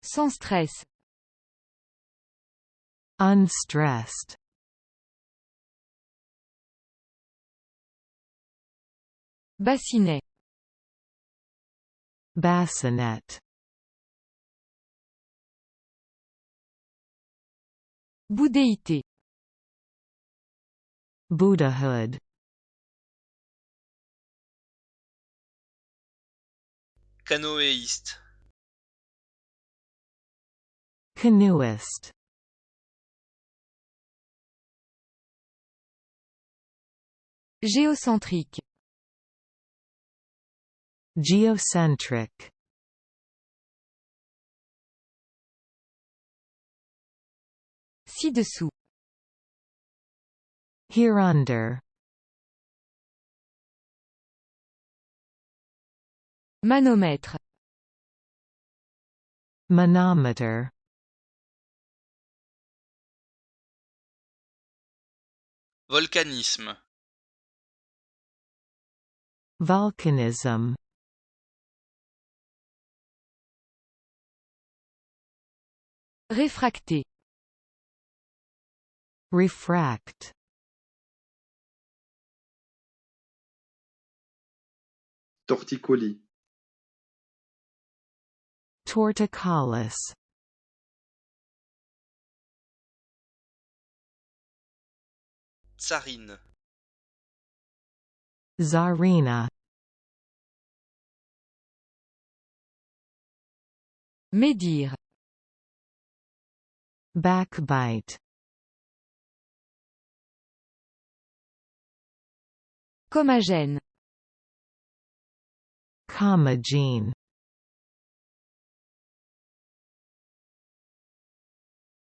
Sans stress. unstressed, Bassinet. bassinet, Boudeillité. Buddhahood, Canoëiste. canoeist, Géocentrique. geocentric, Ci-dessous. hereunder, Manomètre. manometer, Volcanisme. volcanism, Réfracté. refract, torticolis, torticollis, Tsarine. czarina, Médire. backbite, Comagène. comagene,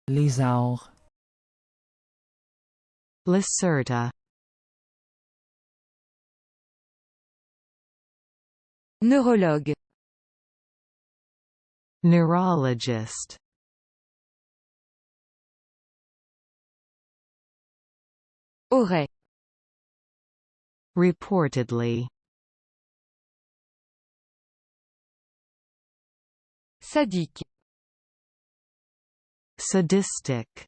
lézard, lacerta, Neurologue. neurologist, Aurait. reportedly, Sadique. sadistic,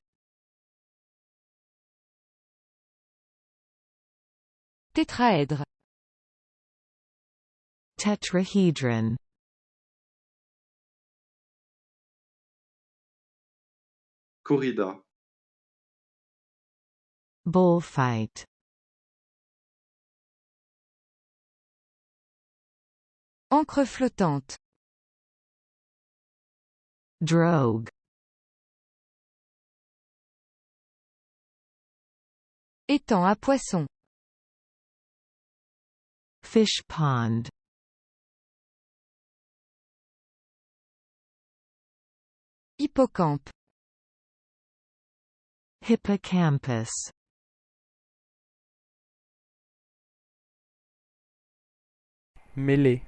Tétraèdre. tetrahedron, corrida, bullfight, Encre flottante. drogue, Étang à poissons. fish pond, Hippocampe. hippocampus, mêlée,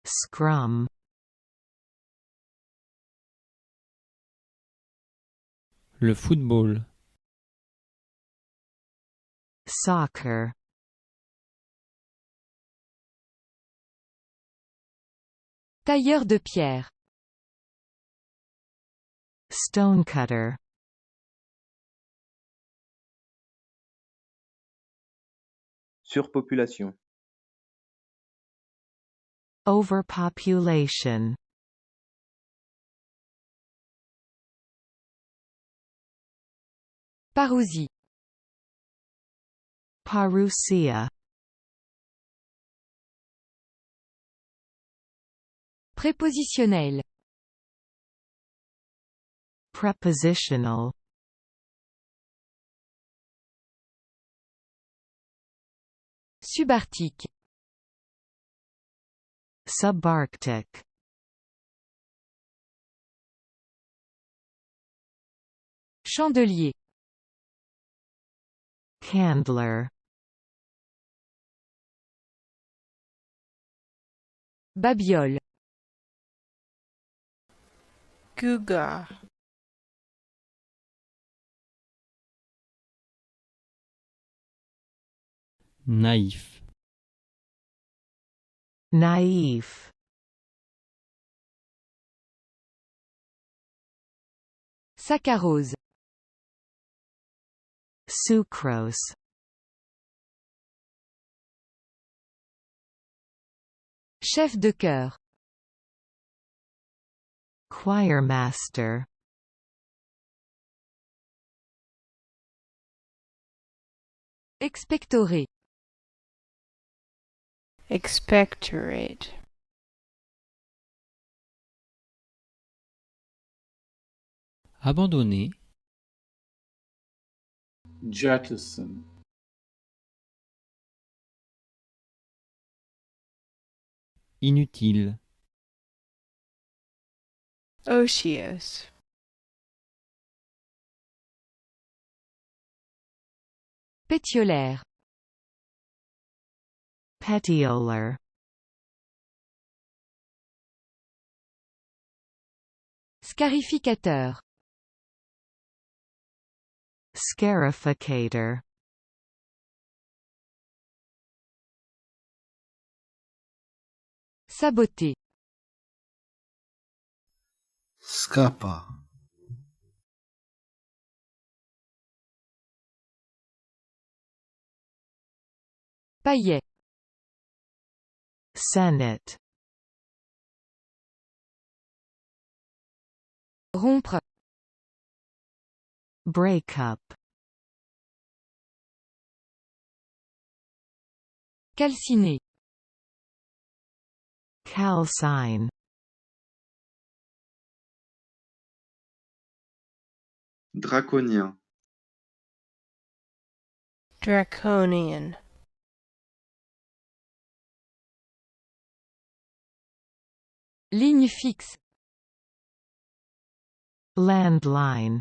scrum, le football, soccer, Tailleur de pierre. stonecutter, Surpopulation. overpopulation, Parousie. parousia, Prépositionnel. prepositional, Subarctique. subarctic, Chandelier. candler, Babiole. Cougar. naïf, naïf, Saccharose. Sucrose. Chef de chœur. Choirmaster. Expectoré. expectorate, Abandonner. jettison, Inutile. otiose, Pétiolaire. Petiolar. Scarificateur. Scarificator. Saboter. Scapa. Paillet. Senate. Rompre. Breakup. Calciner. Calcine. Draconien. draconian, Ligne fixe. Landline.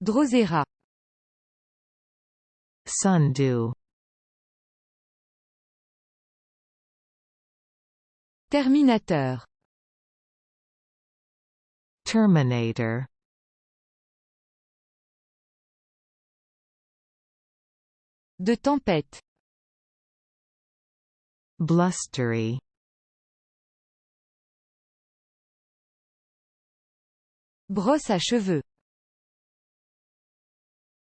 Drosera. Sundew. Terminateur. Terminator. De tempête. Blustery. Brosse à cheveux.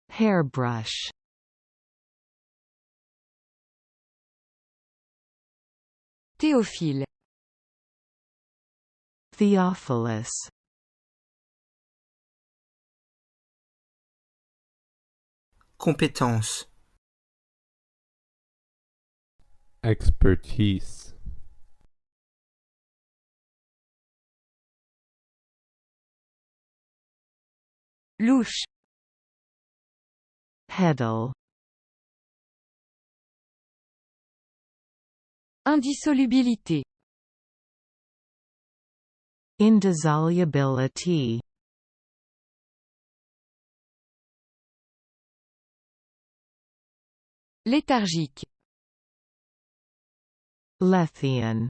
Hairbrush. Théophile. Theophilus. Compétence. Expertise. Louche. Pedal. Indissolubilité. Indissolubility. Léthargique. Lethian.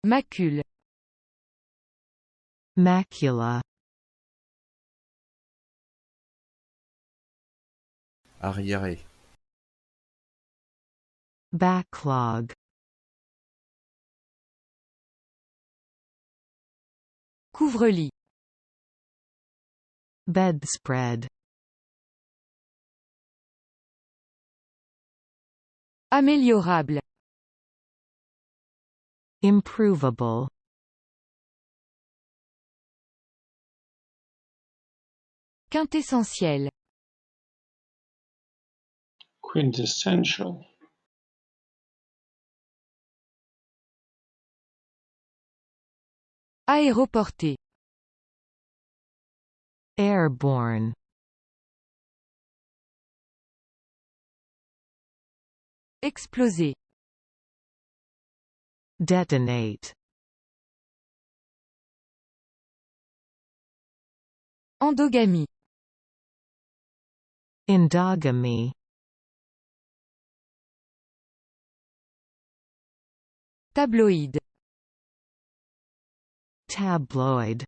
Macule. Macula. Arriéré. Backlog. Couvre-lit. Bedspread. Améliorable. Improvable. Quintessentiel. quintessential, Aéroporté. Airborne. Exploser. Detonate. Endogamie. Endogamy. Tabloïd. Tabloid.